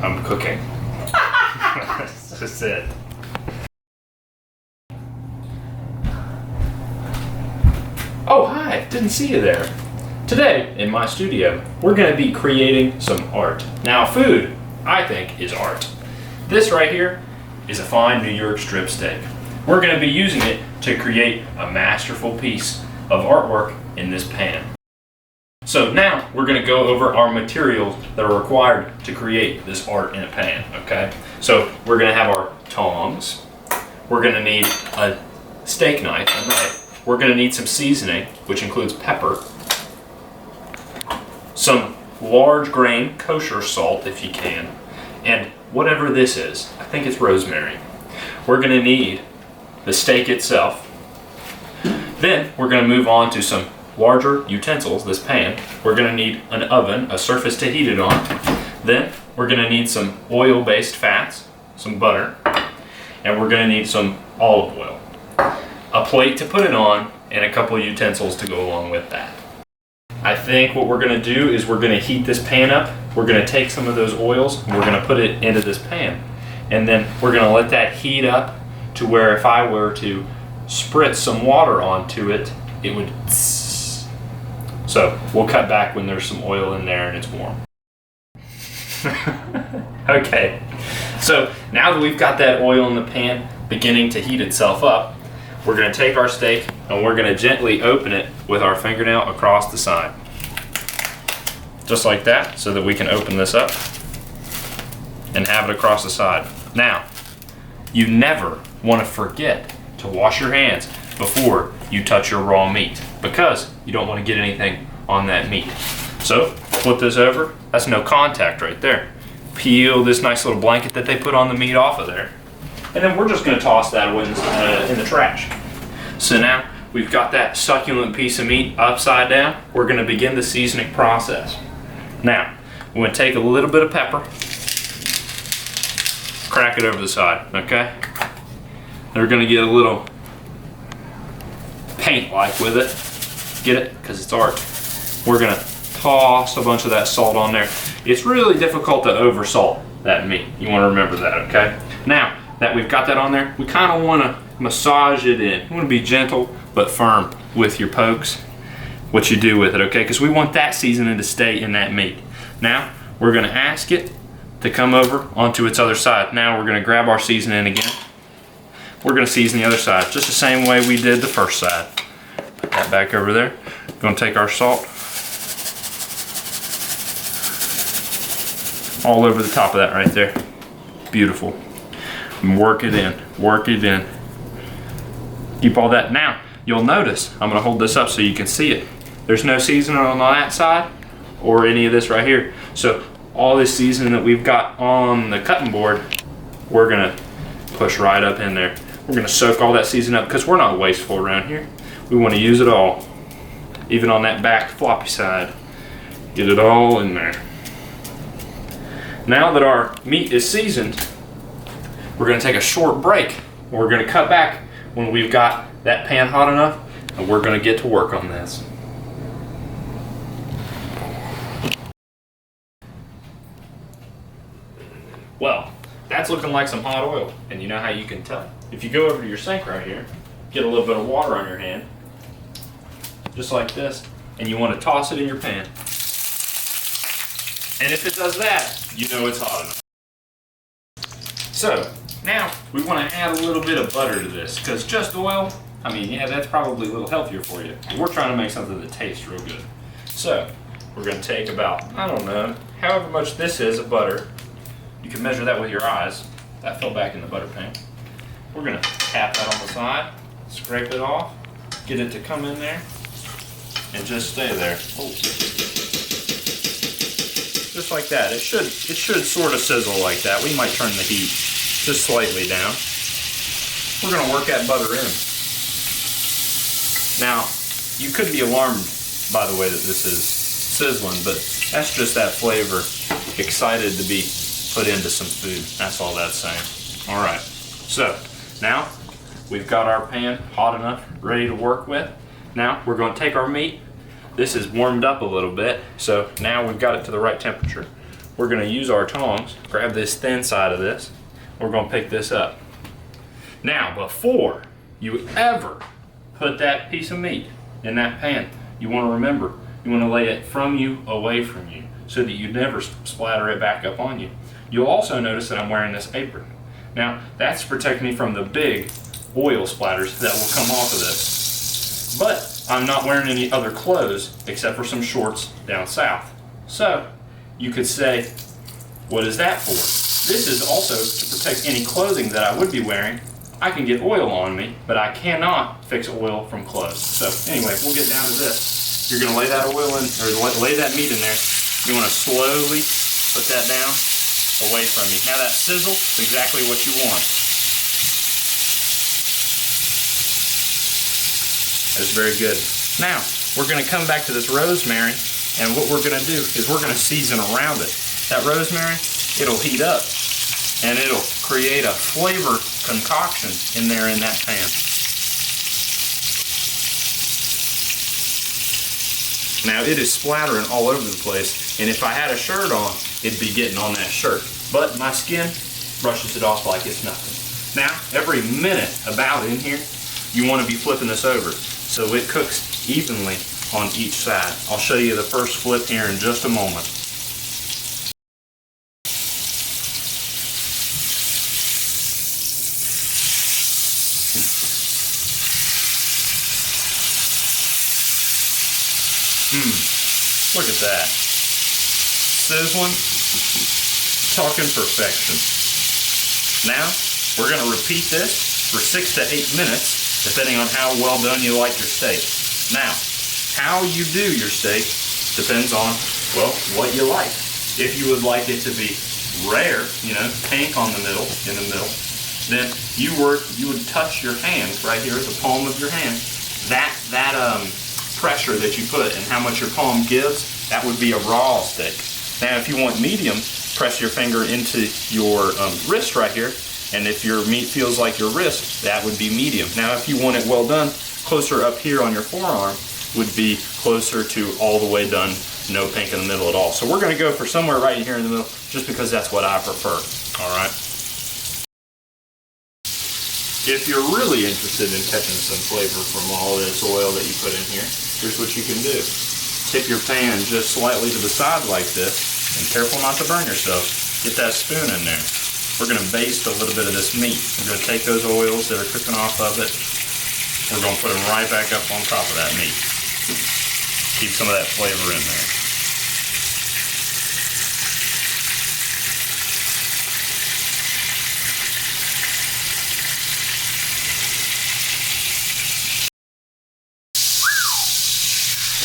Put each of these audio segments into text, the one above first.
I'm cooking. That's just it. Oh, hi, didn't see you there. Today, in my studio, we're gonna be creating some art. Now, food, I think, is art. This right here is a fine New York strip steak. We're gonna be using it to create a masterful piece of artwork in this pan. So now, we're gonna go over our materials that are required to create this art in a pan, okay? So, we're gonna have our tongs. We're gonna need a steak knife, a knife. We're gonna need some seasoning, which includes pepper, some large grain kosher salt if you can, and whatever this is, I think it's rosemary. We're gonna need the steak itself. Then we're gonna move on to some larger utensils, this pan. We're gonna need an oven, a surface to heat it on. Then we're gonna need some oil-based fats, some butter, and we're gonna need some olive oil, a plate to put it on, and a couple of utensils to go along with that. I think what we're gonna do is we're gonna heat this pan up. We're gonna take some of those oils and we're gonna put it into this pan. And then we're gonna let that heat up to where if I were to spritz some water onto it, it would tss. So we'll cut back when there's some oil in there and it's warm. Okay, so now that we've got that oil in the pan beginning to heat itself up, we're gonna take our steak and we're gonna gently open it with our fingernail across the side. Just like that, so that we can open this up and have it across the side. Now, you never wanna forget to wash your hands before you touch your raw meat because you don't wanna get anything on that meat. So, flip this over, that's no contact right there. Peel this nice little blanket that they put on the meat off of there. And then we're just gonna toss that in the trash. So now we've got that succulent piece of meat upside down. We're gonna begin the seasoning process. Now, we're gonna take a little bit of pepper, crack it over the side, okay? Then we're gonna get a little paint-like with it. Get it? Because it's art. We're gonna toss a bunch of that salt on there. It's really difficult to over-salt that meat. You wanna remember that, okay? Now, that we've got that on there, we kind of want to massage it in. You want to be gentle but firm with your pokes, what you do with it, okay? Because we want that seasoning to stay in that meat. Now, we're going to ask it to come over onto its other side. Now, we're going to grab our seasoning again. We're going to season the other side, just the same way we did the first side. Put that back over there. We're going to take our salt all over the top of that right there. Beautiful. And work it in, work it in. Keep all that. Now, you'll notice, I'm gonna hold this up so you can see it. There's no seasoning on that side or any of this right here. So all this seasoning that we've got on the cutting board, we're gonna push right up in there. We're gonna soak all that seasoning up because we're not wasteful around here. We wanna use it all, even on that back floppy side. Get it all in there. Now that our meat is seasoned, we're gonna take a short break. We're gonna cut back when we've got that pan hot enough, and we're gonna get to work on this. Well, that's looking like some hot oil, and you know how you can tell. If you go over to your sink right here, get a little bit of water on your hand, just like this, and you wanna toss it in your pan. And if it does that, you know it's hot enough. So, now, we want to add a little bit of butter to this, because just oil, I mean, yeah, that's probably a little healthier for you. But we're trying to make something that tastes real good. So, we're going to take about, I don't know, however much this is of butter. You can measure that with your eyes. That fell back in the butter pan. We're going to tap that on the side, scrape it off, get it to come in there, and just stay there. Oh. Just like that. It should sort of sizzle like that. We might turn the heat just slightly down. We're gonna work that butter in. Now, you could be alarmed by the way that this is sizzling, but that's just that flavor excited to be put into some food. That's all that's saying. All right, so now we've got our pan hot enough, ready to work with. Now we're gonna take our meat, this is warmed up a little bit, so now we've got it to the right temperature. We're gonna use our tongs, grab this thin side of this, we're gonna pick this up. Now, before you ever put that piece of meat in that pan, you wanna remember, you wanna lay it from you, away from you, so that you never splatter it back up on you. You'll also notice that I'm wearing this apron. Now, that's to protect me from the big oil splatters that will come off of this. But I'm not wearing any other clothes except for some shorts down south. So, you could say, what is that for? This is also to protect any clothing that I would be wearing. I can get oil on me, but I cannot fix oil from clothes. So anyway, we'll get down to this. You're gonna lay that oil in, or lay that meat in there. You wanna slowly put that down away from you. Now that sizzle is exactly what you want. That's very good. Now, we're gonna come back to this rosemary, and what we're gonna do is we're gonna season around it. That rosemary, it'll heat up, and it'll create a flavor concoction in there in that pan. Now it is splattering all over the place, and if I had a shirt on, it'd be getting on that shirt. But my skin brushes it off like it's nothing. Now, every minute about in here, you want to be flipping this over so it cooks evenly on each side. I'll show you the first flip here in just a moment. Look at that. Sizzling, talking perfection. Now, we're going to repeat this for 6 to 8 minutes, depending on how well done you like your steak. Now, how you do your steak depends on, well, what you like. If you would like it to be rare, pink on the middle, then you would touch your hand right here at the palm of your hand. That pressure that you put and how much your palm gives, that would be a raw steak. Now, if you want medium, press your finger into your wrist right here, and if your meat feels like your wrist, that would be medium. Now, if you want it well done, closer up here on your forearm would be closer to all the way done, no pink in the middle at all. So we're going to go for somewhere right here in the middle, just because that's what I prefer. All right. If you're really interested in catching some flavor from all this oil that you put in here, here's what you can do. Tip your pan just slightly to the side like this, and careful not to burn yourself. Get that spoon in there. We're going to baste a little bit of this meat. We're going to take those oils that are cooking off of it. We're going to put them right back up on top of that meat. Keep some of that flavor in there.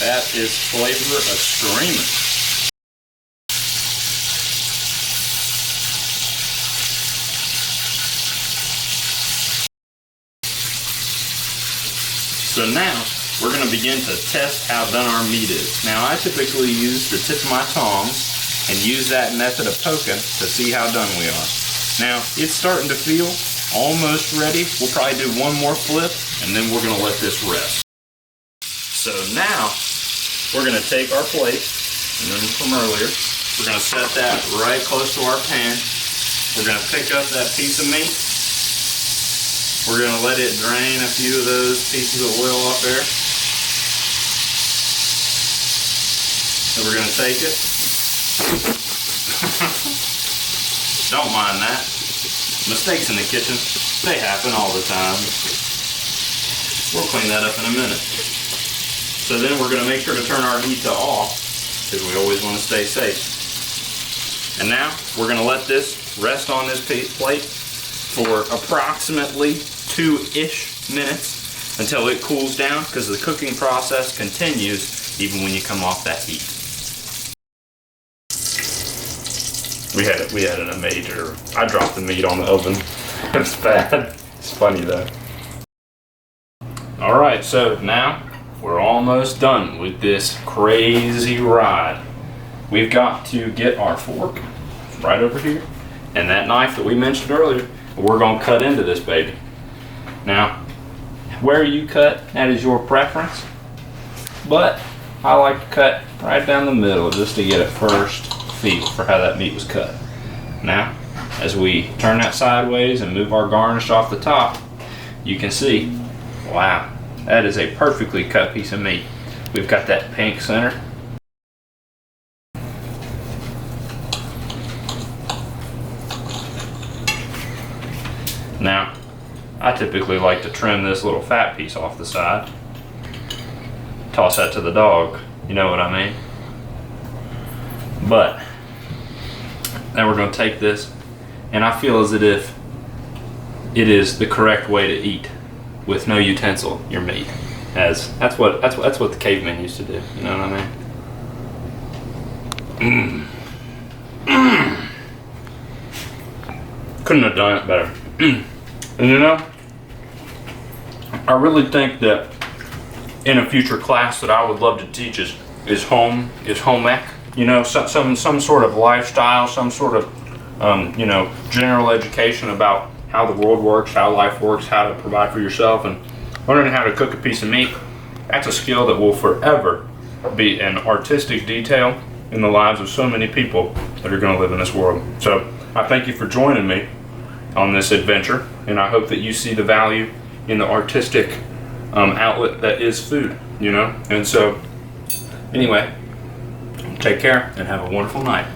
That is flavor a-streaming. So now, we're going to begin to test how done our meat is. Now, I typically use the tip of my tongs and use that method of poking to see how done we are. Now, it's starting to feel almost ready. We'll probably do one more flip, and then we're going to let this rest. So now, we're going to take our plate, and then from earlier, we're going to set that right close to our pan. We're going to pick up that piece of meat. We're going to let it drain a few of those pieces of oil off there. And we're going to take it. Don't mind that. Mistakes in the kitchen, they happen all the time. We'll clean that up in a minute. So then we're going to make sure to turn our heat to off, because we always want to stay safe. And now we're going to let this rest on this plate for approximately 2-ish minutes until it cools down, because the cooking process continues even when you come off that heat. We had a major, I dropped the meat on the oven. It's bad. It's funny though. All right, so now we're almost done with this crazy ride. We've got to get our fork right over here and that knife that we mentioned earlier. We're going to cut into this baby. Now, where you cut, that is your preference. But I like to cut right down the middle just to get a first feel for how that meat was cut. Now, as we turn that sideways and move our garnish off the top, you can see, wow, that is a perfectly cut piece of meat. We've got that pink center. Now, I typically like to trim this little fat piece off the side. Toss that to the dog, you know what I mean? But, now we're going to take this, and I feel as if it is the correct way to eat with no utensil your meat. As that's what the cavemen used to do, you know what I mean? Couldn't have done it better. And you know, I really think that in a future class that I would love to teach is home ec. You know, some sort of lifestyle, some sort of you know, general education about how the world works, how life works, how to provide for yourself, and learning how to cook a piece of meat. That's a skill that will forever be an artistic detail in the lives of so many people that are going to live in this world. So I thank you for joining me on this adventure, and I hope that you see the value in the artistic outlet that is food, you know. And so anyway, take care and have a wonderful night.